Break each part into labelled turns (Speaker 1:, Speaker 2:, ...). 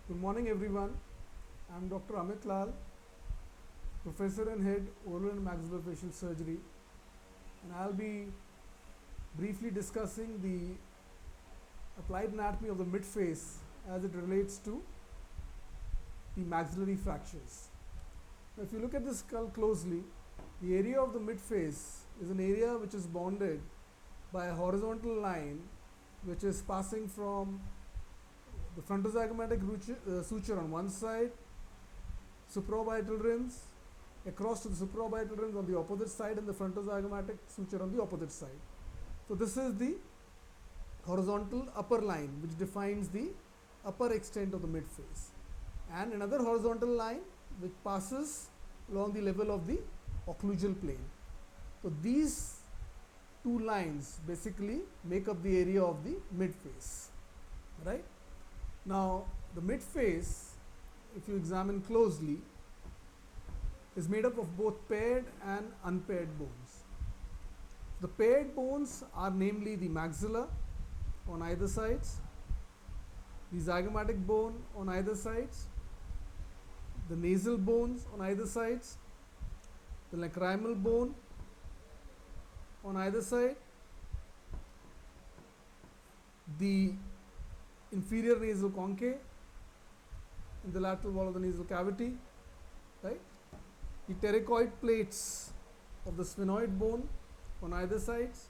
Speaker 1: Good morning, everyone. I'm Dr. Amit Lall, Professor and Head Oral and Maxillofacial Surgery, and I'll be briefly discussing the applied anatomy of the midface as it relates to the maxillary fractures. Now, if you look at the skull closely, the area of the midface is an area which is bounded by a horizontal line which is passing from the frontozygomatic suture on one side, supraorbital rims, across to the supraorbital rims on the opposite side, and the frontozygomatic suture on the opposite side. So this is the horizontal upper line which defines the upper extent of the midface, and another horizontal line which passes along the level of the occlusal plane. So these two lines basically make up the area of the midface, right? Now the midface, if you examine closely, is made up of both paired and unpaired bones. The paired bones are namely the maxilla on either sides, the zygomatic bone on either sides, the nasal bones on either sides, the lacrimal bone on either side, the inferior nasal conchae in the lateral wall of the nasal cavity, right? The pterygoid plates of the sphenoid bone on either sides,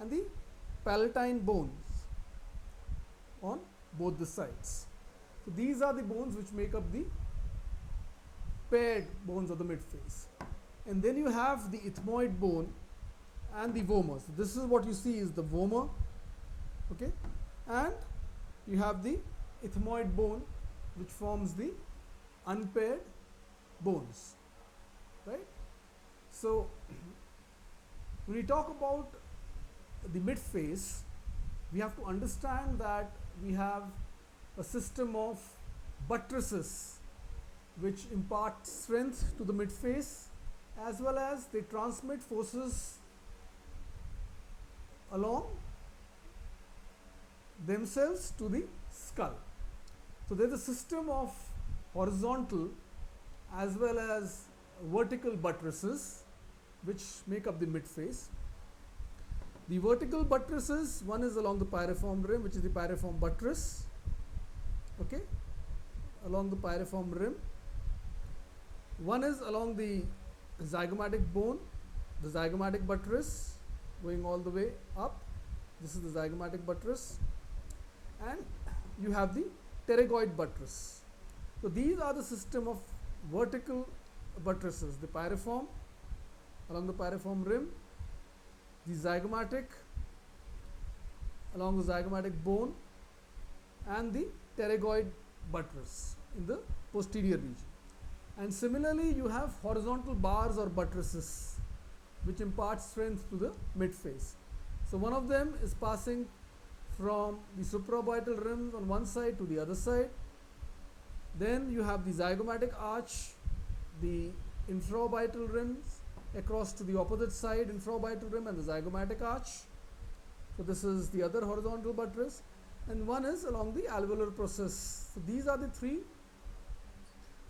Speaker 1: and the palatine bones on both the sides. So these are the bones which make up the paired bones of the midface. And then you have the ethmoid bone and the vomer. So this is what you see is the vomer, okay, and you have the ethmoid bone which forms the unpaired bones, right? So when we talk about the midface, we have to understand that we have a system of buttresses which impart strength to the midface, as well as they transmit forces along themselves to the skull. So there is a system of horizontal as well as vertical buttresses which make up the midface. The vertical buttresses, one is along the pyriform rim, which is the pyriform buttress, okay, along the pyriform rim. One is along the zygomatic bone, the zygomatic buttress going all the way up. This is the zygomatic buttress, and you have the pterygoid buttress. So these are the system of vertical buttresses: the pyriform along the pyriform rim, the zygomatic along the zygomatic bone, and the pterygoid buttress in the posterior region. And similarly, you have horizontal bars or buttresses which impart strength to the midface. So one of them is passing from the supraorbital rims on one side to the other side. Then you have the zygomatic arch, the infraorbital rims across to the opposite side, infraorbital rim and the zygomatic arch. So this is the other horizontal buttress, and one is along the alveolar process. So these are the three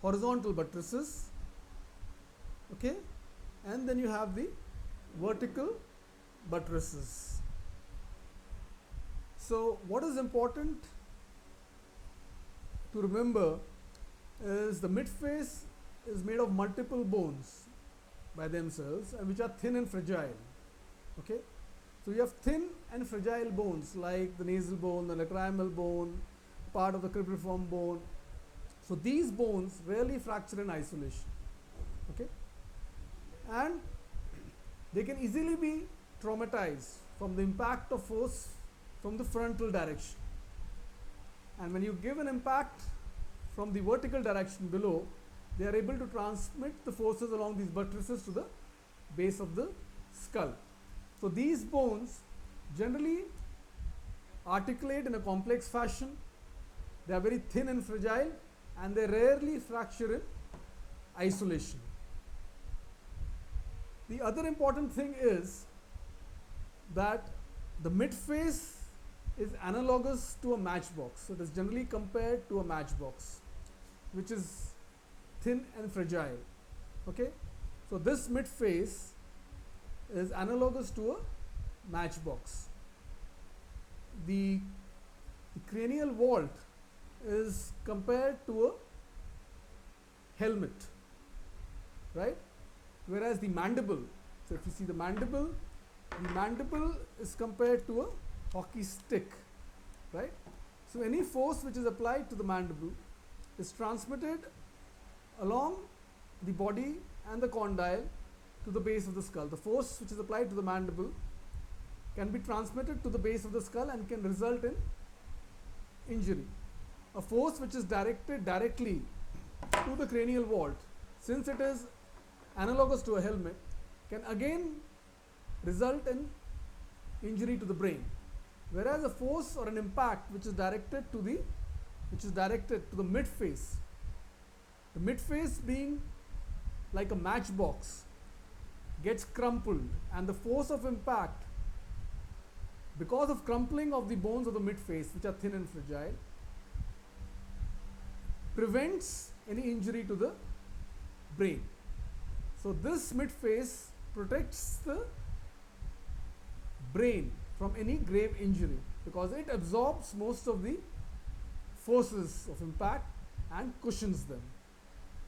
Speaker 1: horizontal buttresses, okay, and then you have the vertical buttresses. So what is important to remember is the midface is made of multiple bones by themselves, and which are thin and fragile, okay. So you have thin and fragile bones like the nasal bone, the lacrimal bone, part of the cribriform bone. So these bones rarely fracture in isolation, okay, and they can easily be traumatized from the impact of force from the frontal direction. And when you give an impact from the vertical direction below, they are able to transmit the forces along these buttresses to the base of the skull. So these bones generally articulate in a complex fashion. They are very thin and fragile, and they rarely fracture in isolation. The other important thing is that the midface is analogous to a matchbox. So it is generally compared to a matchbox, which is thin and fragile. Okay, so this midface is analogous to a matchbox. The cranial vault is compared to a helmet, right? Whereas the mandible, so if you see the mandible is compared to a hockey stick, right? So any force which is applied to the mandible is transmitted along the body and the condyle to the base of the skull. The force which is applied to the mandible can be transmitted to the base of the skull and can result in injury. A force which is directed directly to the cranial vault, since it is analogous to a helmet, can again result in injury to the brain. Whereas a force or an impact which is directed to the midface, the midface being like a matchbox, gets crumpled, and the force of impact, because of crumpling of the bones of the midface, which are thin and fragile, prevents any injury to the brain. So this midface protects the brain from any grave injury because it absorbs most of the forces of impact and cushions them.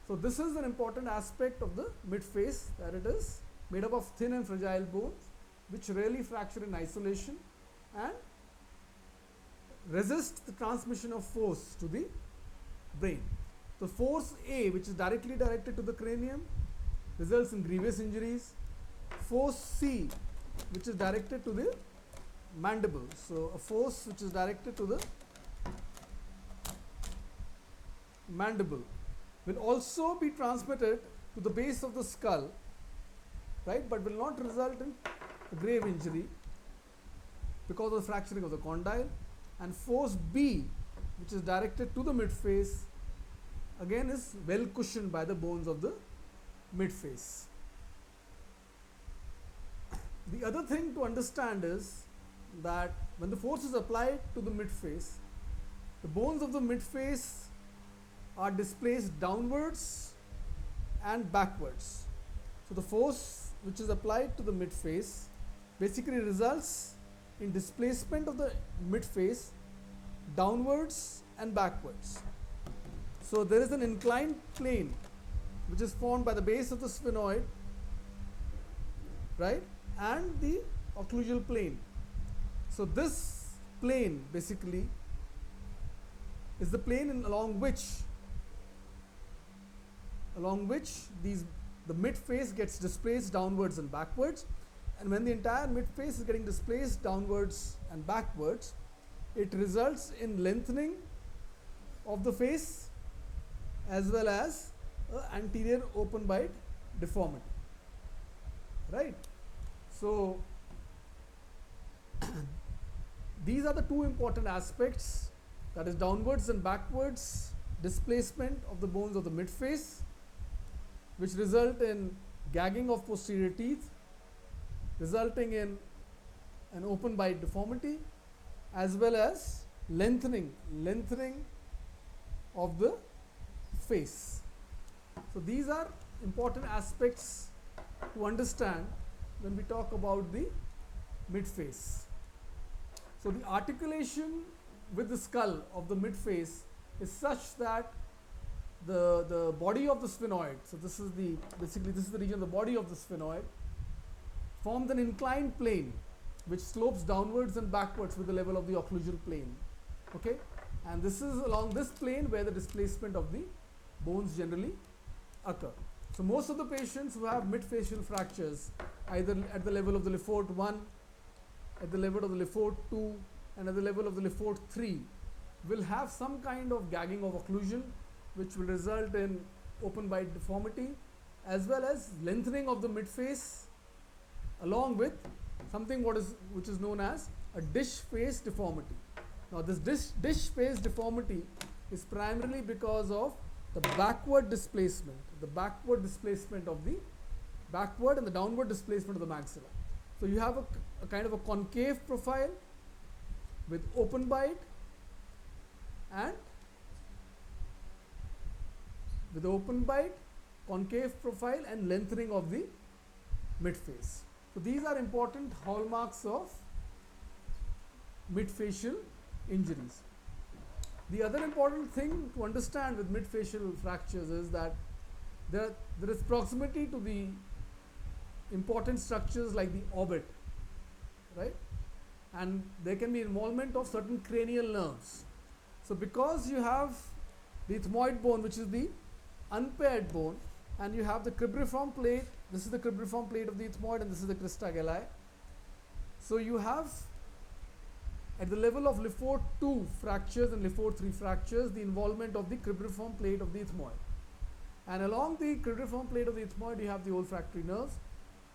Speaker 1: So this is an important aspect of the midface, that it is made up of thin and fragile bones which rarely fracture in isolation and resist the transmission of force to the brain. The force A, which is directly directed to the cranium, results in grievous injuries. Force C, which is directed to the mandible. So a force which is directed to the mandible will also be transmitted to the base of the skull, right, but will not result in a grave injury because of the fracturing of the condyle. And force B, which is directed to the midface, again is well cushioned by the bones of the midface. The other thing to understand is that when the force is applied to the midface, the bones of the midface are displaced downwards and backwards. So the force which is applied to the midface basically results in displacement of the midface downwards and backwards. So there is an inclined plane which is formed by the base of the sphenoid, right, and the occlusal plane. So this plane basically is the plane along which the midface gets displaced downwards and backwards, and when the entire midface is getting displaced downwards and backwards, it results in lengthening of the face as well as anterior open bite deformity, right? So these are the two important aspects, that is downwards and backwards displacement of the bones of the midface, which result in gagging of posterior teeth, resulting in an open bite deformity, as well as lengthening of the face. So these are important aspects to understand when we talk about the midface. So the articulation with the skull of the midface is such that the body of the sphenoid, so this is the region of the body of the sphenoid, forms an inclined plane which slopes downwards and backwards with the level of the occlusal plane. Okay, and this is along this plane where the displacement of the bones generally occur. So most of the patients who have midfacial fractures, either at the level of the Le Fort 1, at the level of the Le Fort 2, and at the level of the Le Fort 3, will have some kind of gagging of occlusion, which will result in open bite deformity, as well as lengthening of the midface, along with something which is known as a dish face deformity. Now this dish face deformity is primarily because of the backward displacement of the backward and the downward displacement of the maxilla. So you have a kind of a concave profile with open bite and concave profile and lengthening of the midface. So these are important hallmarks of midfacial injuries. The other important thing to understand with midfacial fractures is that there is proximity to the important structures like the orbit, right? And there can be involvement of certain cranial nerves. So because you have the ethmoid bone, which is the unpaired bone, and you have the cribriform plate, this is the cribriform plate of the ethmoid and this is the crista galli. So you have at the level of Lefort 2 fractures and Lefort 3 fractures the involvement of the cribriform plate of the ethmoid. And along the cribriform plate of the ethmoid you have the olfactory nerves,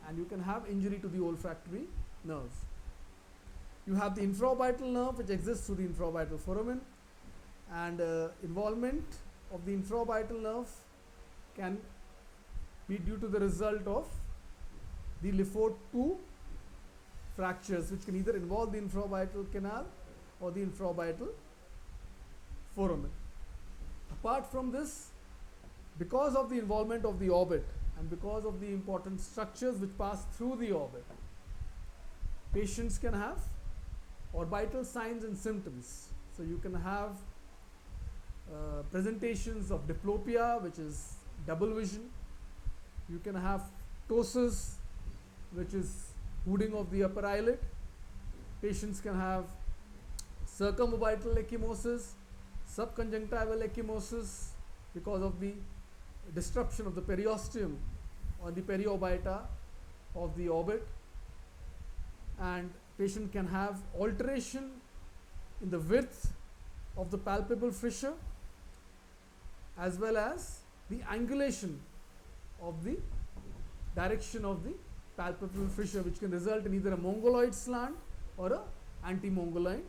Speaker 1: and you can have injury to the olfactory nerves. You have the infraorbital nerve which exists through the infraorbital foramen, and involvement of the infraorbital nerve can be due to the result of the Lefort 2 fractures, which can either involve the infraorbital canal or the infraorbital foramen. Apart from this, because of the involvement of the orbit and because of the important structures which pass through the orbit, patients can have orbital signs and symptoms. So you can have presentations of diplopia, which is double vision. You can have ptosis, which is hooding of the upper eyelid. Patients can have circumorbital ecchymosis, subconjunctival ecchymosis because of the disruption of the periosteum or the periorbita of the orbit, and patient can have alteration in the width of the palpebral fissure as well as the angulation of the direction of the palpebral fissure, which can result in either a mongoloid slant or a anti-mongoloid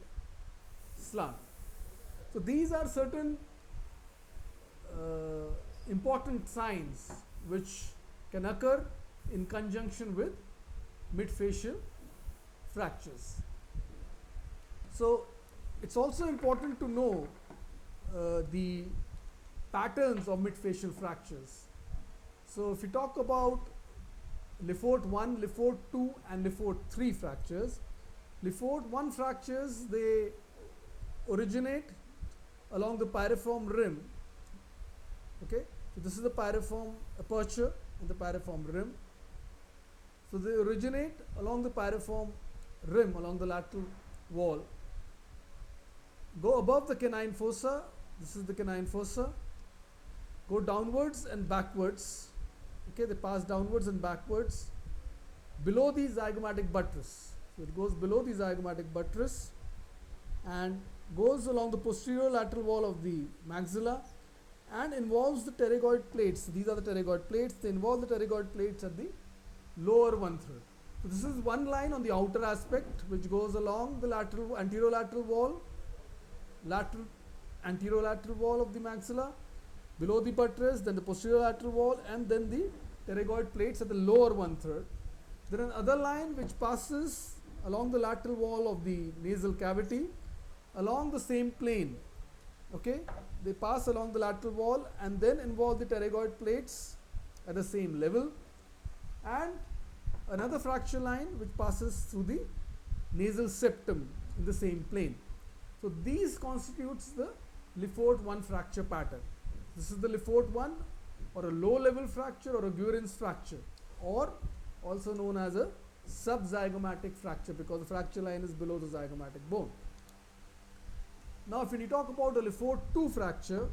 Speaker 1: slant. So these are certain important signs which can occur in conjunction with midfacial fractures. So it's also important to know the patterns of midfacial fractures. So if we talk about Lefort 1, Lefort 2 and Lefort 3 fractures, Lefort 1 fractures, they originate along the piriform rim. Okay, so this is the piriform aperture and the piriform rim. So they originate along the piriform rim, along the lateral wall, go above the canine fossa, this is the canine fossa, go downwards and backwards. Okay, they pass downwards and backwards below the zygomatic buttress. So it goes below the zygomatic buttress and goes along the posterior lateral wall of the maxilla and involves the pterygoid plates. These are the pterygoid plates. They involve the pterygoid plates at the lower 1/3. So this is one line on the outer aspect which goes along the lateral anterolateral wall, anterolateral wall of the maxilla, below the buttress, then the posterior lateral wall, and then the pterygoid plates at the lower 1/3. There is another line which passes along the lateral wall of the nasal cavity along the same plane. Okay, they pass along the lateral wall and then involve the pterygoid plates at the same level, and another fracture line which passes through the nasal septum in the same plane. So these constitutes the Lefort 1 fracture pattern. This is the Lefort 1, or a low level fracture, or a Guerin's fracture, or also known as a subzygomatic fracture because the fracture line is below the zygomatic bone. Now if we talk about the Lefort 2 fracture,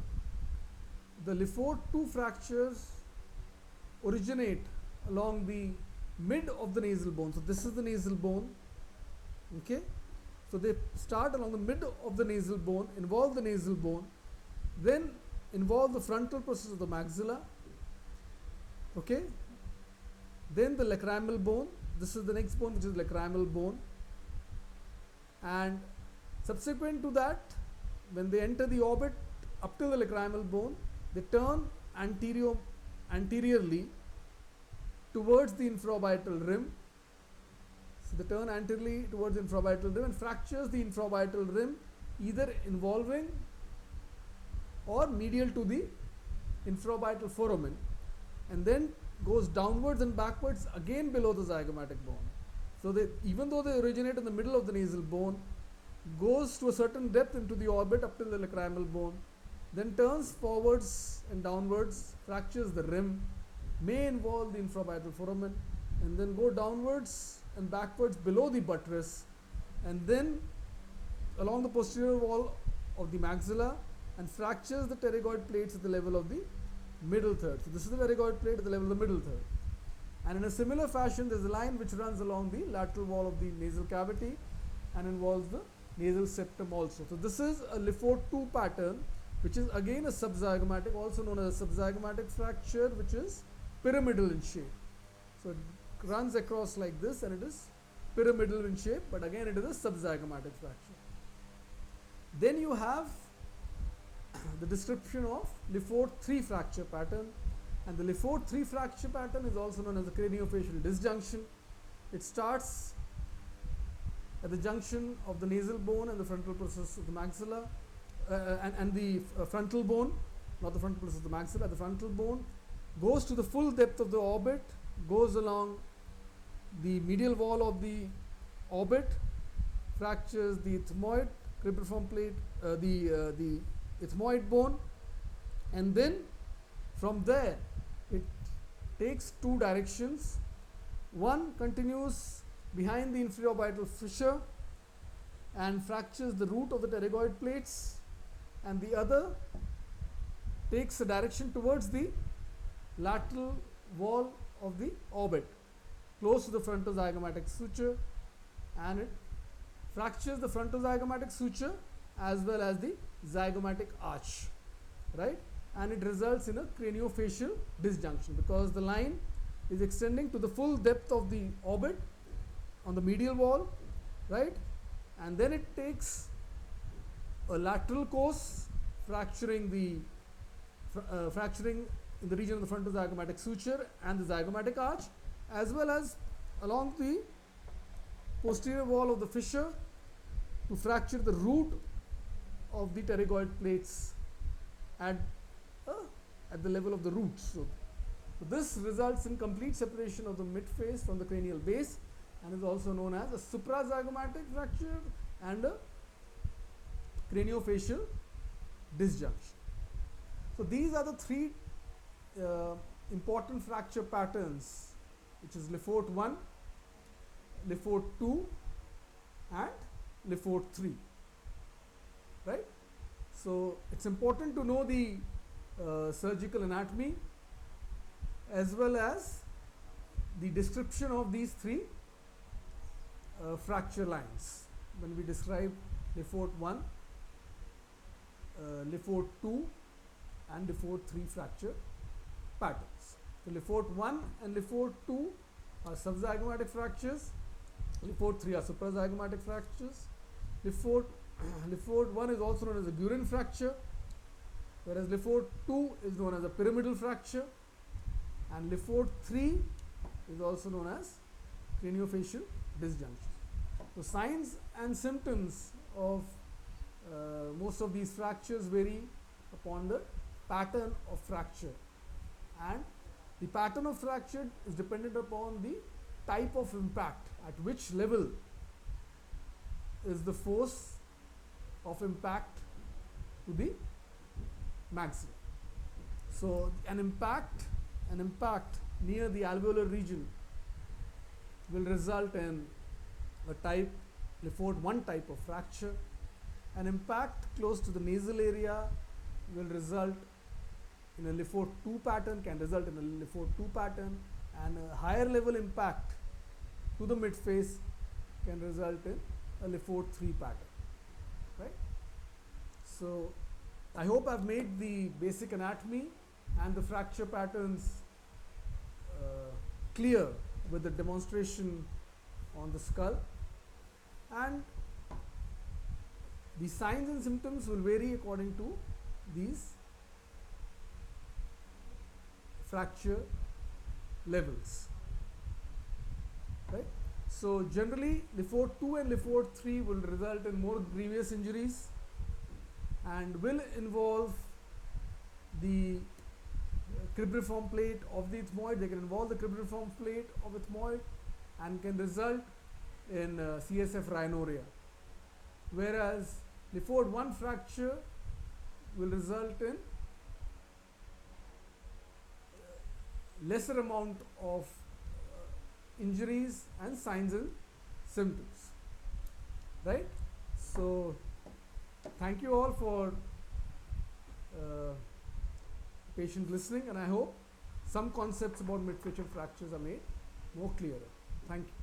Speaker 1: the Lefort 2 fractures originate along the mid of the nasal bone. So this is the nasal bone. Okay, so they start along the mid of the nasal bone, involve the nasal bone, then involve the frontal process of the maxilla. Okay, then the lacrimal bone. This is the next bone, which is lacrimal bone, and subsequent to that, when they enter the orbit up to the lacrimal bone, they turn anteriorly towards the infraorbital rim, So they turn anteriorly towards the infraorbital rim and fractures the infraorbital rim, either involving or medial to the infraorbital foramen, and then goes downwards and backwards again below the zygomatic bone. So they, even though they originate in the middle of the nasal bone, goes to a certain depth into the orbit up to the lacrimal bone, then turns forwards and downwards, fractures the rim, may involve the infraorbital foramen, and then go downwards and backwards below the buttress, and then along the posterior wall of the maxilla, and fractures the pterygoid plates at the level of the middle third. So this is the pterygoid plate at the level of the middle third. And in a similar fashion, there is a line which runs along the lateral wall of the nasal cavity and involves the nasal septum also. So this is a Lefort 2 pattern, which is again a subzygomatic, also known as a subzygomatic fracture, which is pyramidal in shape. So it runs across like this, and it is pyramidal in shape, but again it is a subzygomatic fracture. Then you have the description of Lefort 3 fracture pattern, and the Lefort 3 fracture pattern is also known as the craniofacial disjunction. It starts at the junction of the nasal bone and the frontal process of the maxilla, and the frontal bone, not the frontal process of the maxilla, the frontal bone, goes to the full depth of the orbit, goes along the medial wall of the orbit, fractures the ethmoid, cribriform plate, the ethmoid bone, and then from there it takes two directions. One continues behind the inferiorbital fissure and fractures the root of the pterygoid plates, and the other takes a direction towards the lateral wall of the orbit, close to the frontozygomatic suture, and it fractures the frontozygomatic suture as well as the zygomatic arch, right? And it results in a craniofacial disjunction because the line is extending to the full depth of the orbit on the medial wall, right? And then it takes a lateral course, fracturing in the region of the frontozygomatic suture and the zygomatic arch, as well as along the posterior wall of the fissure to fracture the root of the pterygoid plates at the level of the roots. So this results in complete separation of the midface from the cranial base, and is also known as a suprazygomatic fracture and a craniofacial disjunction. So these are the three important fracture patterns, which is Lefort 1, Lefort 2 and Lefort 3, right? So it's important to know the surgical anatomy as well as the description of these three fracture lines when we describe Lefort 1, Lefort 2 and Lefort 3 fracture patterns. So Lefort 1 and Lefort 2 are subzygomatic fractures, Lefort 3 are suprazygomatic fractures. Lefort 1 is also known as a Guerin fracture, whereas Lefort 2 is known as a pyramidal fracture, and Lefort 3 is also known as craniofacial disjunction. So signs and symptoms of most of these fractures vary upon the pattern of fracture, and the pattern of fracture is dependent upon the type of impact, at which level is the force of impact to the maxilla. So an impact near the alveolar region will result in a type Lefort 1 type of fracture. An impact close to the nasal area will result in a Lefort 2 pattern, can result in a Lefort 2 pattern, and a higher level impact to the midface can result in a Lefort 3 pattern, right? So I hope I've made the basic anatomy and the fracture patterns clear with the demonstration on the skull, and the signs and symptoms will vary according to these fracture levels, right? So generally, Lefort 2 and Lefort 3 will result in more grievous injuries and will involve the cribriform plate of the ethmoid. They can involve the cribriform plate of ethmoid and can result in CSF rhinorrhea. Whereas Lefort 1 fracture will result in lesser amount of injuries and signs and symptoms, right? So thank you all for patient listening, and I hope some concepts about mid-fracture fractures are made more clearer. Thank you.